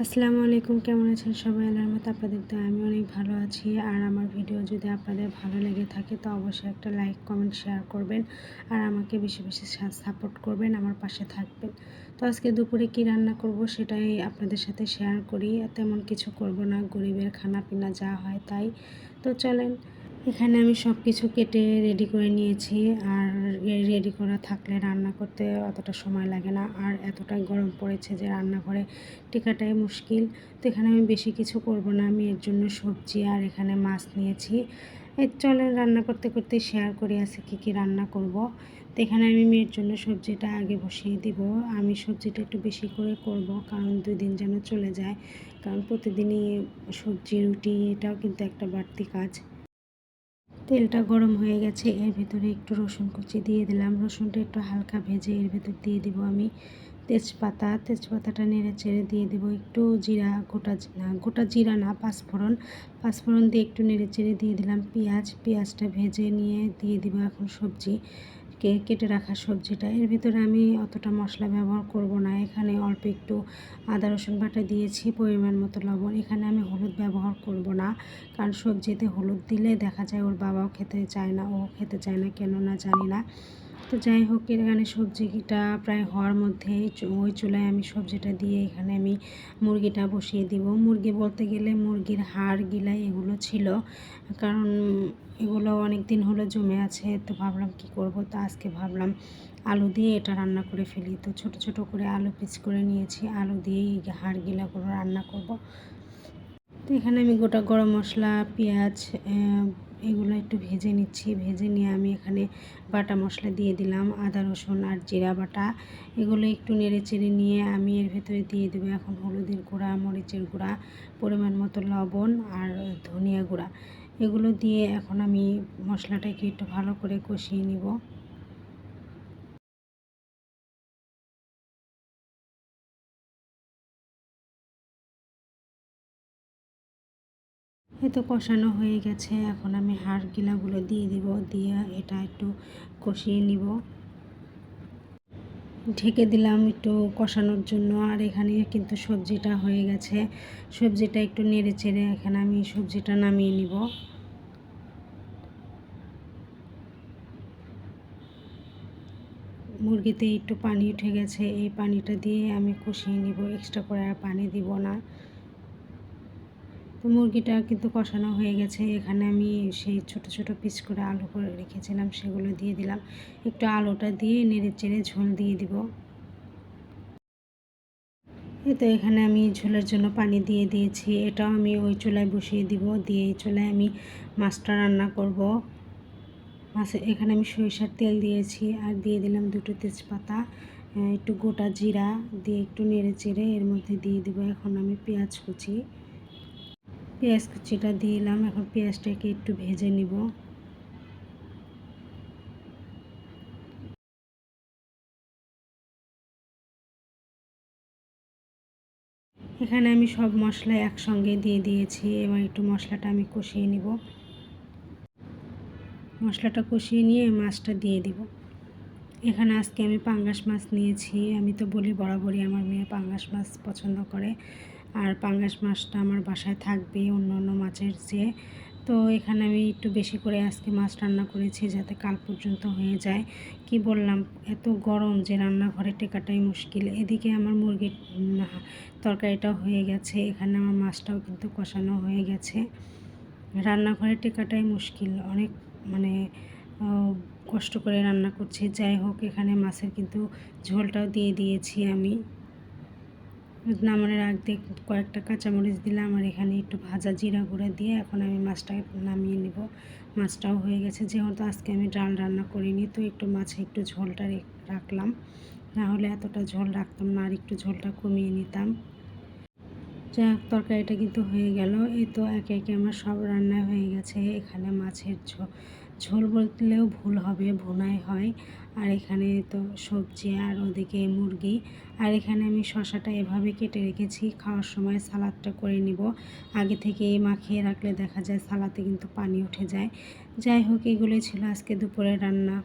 আসসালামু আলাইকুম, কেমন আছেন সবাই? আল্লাহর মতো আপনাদের তো আমি অনেক ভালো আছি। আর আমার ভিডিও যদি আপনাদের ভালো লেগে থাকে তো অবশ্যই একটা লাইক কমেন্ট শেয়ার করবেন আর আমাকে বেশি বেশি সাপোর্ট করবেন, আমার পাশে থাকবেন। তো আজকে দুপুরে কি রান্না করব সেটাই আপনাদের সাথে শেয়ার করি। তেমন কিছু করব না, গরিবের খানা পিনা যা হয় তাই। তো চলেন, এখানে আমি সব কিছু কেটে রেডি করে নিয়েছি। আর রেডি করা থাকলে রান্না করতে অতটা সময় লাগে না। আর এতটাই গরম পড়েছে যে রান্নাঘরে টেকাটাই মুশকিল। তো এখানে আমি বেশি কিছু করব না, আমি এর জন্য সবজি আর এখানে মাছ নিয়েছি। চলেন রান্না করতে করতে শেয়ার করি আছে কী রান্না করব। তো এখানে আমি মেয়ের জন্য সবজিটা আগে বসিয়ে দিব। আমি সবজিটা একটু বেশি করে করব, কারণ 2 দিন যেন চলে যায়। কারণ প্রতিদিনই সবজি রুটি এটাও কিন্তু একটা বাড়তি কাজ। তেলটা গরম হয়ে গেছে, এর ভিতরে একটু রসুন কুচি দিয়ে দিলাম। রসুনটা একটু হালকা ভেজে এর ভিতর দিয়ে দিব আমি তেজপাতাটা নেড়ে চেড়ে দিয়ে দেবো একটু জিরা, গোটা জিরা না, পাঁচফোড়ন দিয়ে একটু নেড়ে চেড়ে দিয়ে দিলাম পেঁয়াজটা ভেজে নিয়ে দিয়ে দিব এখন সবজি কেটে রাখা সবজিটা। এর ভিতরে আমি অতটা মশলা ব্যবহার করব না, এখানে অল্প একটু আদা রসুন বাটা দিয়েছি, পরিমাণ মতো লবণ। এখানে আমি হলুদ ব্যবহার করব না, কারণ সবজিতে হলুদ দিলে দেখা যায় ওর বাবাও খেতে চায় না, ও খেতে চায় না কেন না জানি না। তো যাই হোক, এখানে সবজিটা প্রায় হওয়ার মধ্যে ওই চুলায় আমি সবজিটা দিয়ে এখানে আমি মুরগিটা বসিয়ে দিব। মুরগি বলতে গেলে মুরগির হাড় গিলাই এগুলো ছিল, কারণ এগুলো অনেক দিন হলো জমে আছে। তো ভাবলাম কি করব, তো আজকে ভাবলাম আলু দিয়ে এটা রান্না করে ফেলি। তো ছোট ছোট করে আলু পিস করে নিয়েছি, আলু দিয়েই হাড় গিলাগুলো রান্না করব। তো এখানে আমি গোটা গরম মশলা, পেঁয়াজ এগুলো একটু ভেজে নিচ্ছি। ভেজে নিয়ে আমি এখানে বাটা মশলা দিয়ে দিলাম, আদা রসুন আর জিরা বাটা। এগুলো একটু নেড়ে চেড়ে নিয়ে আমি এর ভেতরে দিয়ে দেবো এখন হলুদের গুঁড়া, মরিচের গুঁড়া, পরিমাণ মতো লবণ আর ধনিয়া গুঁড়া। এগুলো দিয়ে এখন আমি মশলাটাকে একটু ভালো করে কষিয়ে নিব। তো কষানো হয়ে গেছে, এখন আমি হাড় গিলাগুলো দিয়ে দিব, দিয়ে এটা একটু কষিয়ে নিব। ঢেকে দিলাম একটু কষানোর জন্য। আর এখানে কিন্তু সবজিটা হয়ে গেছে, সবজিটা একটু নেড়ে চেড়ে এখানে আমি সবজিটা নামিয়ে নিব। মুরগিতে একটু পানি উঠে গেছে, এই পানিটা দিয়ে আমি কষিয়ে নিব, এক্সট্রা করে আর পানি দিব না। তো মুরগিটা কিন্তু কষানো হয়ে গেছে, এখানে আমি সেই ছোট ছোট পিস করে আলু করে রেখেছিলাম সেগুলো দিয়ে দিলাম। একটু আলুটা দিয়ে নেড়ে চেড়ে ঝোল দিয়ে দিব। তো এখানে আমি ঝোলের জন্য পানি দিয়ে দিয়েছি, এটাও আমি ওই চুলায় বসিয়ে দিব, দিয়ে এই চুলায় আমি মাছটা রান্না করব। এখানে আমি সরিষার তেল দিয়েছি আর দিয়ে দিলাম 2টো তেজপাতা, একটু গোটা জিরা দিয়ে একটু নেড়ে চেড়ে এর মধ্যে দিয়ে দিব এখন আমি পেঁয়াজ কুচিটা দিলাম। এখন পেঁয়াজটাকে একটু ভেজে নিব। এখানে আমি সব মশলা একসঙ্গে দিয়ে দিয়েছি, এবার একটু মশলাটা আমি কষিয়ে নিব। মশলাটা কষিয়ে নিয়ে মাছটা দিয়ে দিব। এখানে আজকে আমি পাঙ্গাস মাছ নিয়েছি। আমি তো বলি বরাবরই আমার মেয়ে পাঙ্গাস মাছ পছন্দ করে, আর পাঙ্গাস মাছটা আমার বাসায় থাকবে অন্য অন্য মাছের চেয়ে। তো এখানে আমি একটু বেশি করে আজকে মাছ রান্না করেছি যাতে কাল পর্যন্ত হয়ে যায়। কি বললাম, এত গরম যে রান্নাঘরে টেকাটাই মুশকিল। এদিকে আমার মুরগির তরকারিটাও হয়ে গেছে, এখানে আমার মাছটাও কিন্তু কষানো হয়ে গেছে। রান্নাঘরে টেকাটাই মুশকিল, অনেক মানে কষ্ট করে রান্না করছি। যাই হোক, এখানে মাছের কিন্তু ঝোলটাও দিয়ে দিয়েছি আমি। নামানোর আগে কয়েকটা কাঁচামরিচ দিলাম আর এখানে একটু ভাজা জিরা গুঁড়া দিয়ে এখন আমি মাছটা নামিয়ে নেব। মাছটাও হয়ে গেছে, যেহেতু আজকে আমি ডাল রান্না করিনি তো একটু মাছে একটু ঝোলটা রাখলাম, না হলে এতটা ঝোল রাখতাম না, আর একটু ঝোলটা কমিয়ে নিতাম। যাই হোক, তরকারিটা কিন্তু হয়ে গেল। এই তো একে একে আমার সব রান্না হয়ে গেছে। এখানে মাছের ঝোল বললেও ভুল হবে, ভুনাই হয়। আর এখানে তো সবজি আর ওদিকে মুরগি। আর এখানে আমি শসাটা এভাবে কেটে রেখেছি, খাওয়ার সময় সালাদটা করে নিব। আগে থেকে মাখিয়ে রাখলে দেখা যায় সালাদে কিন্তু পানি উঠে যায়। যাই হোক, এগুলোই ছিল আজকে দুপুরের রান্না।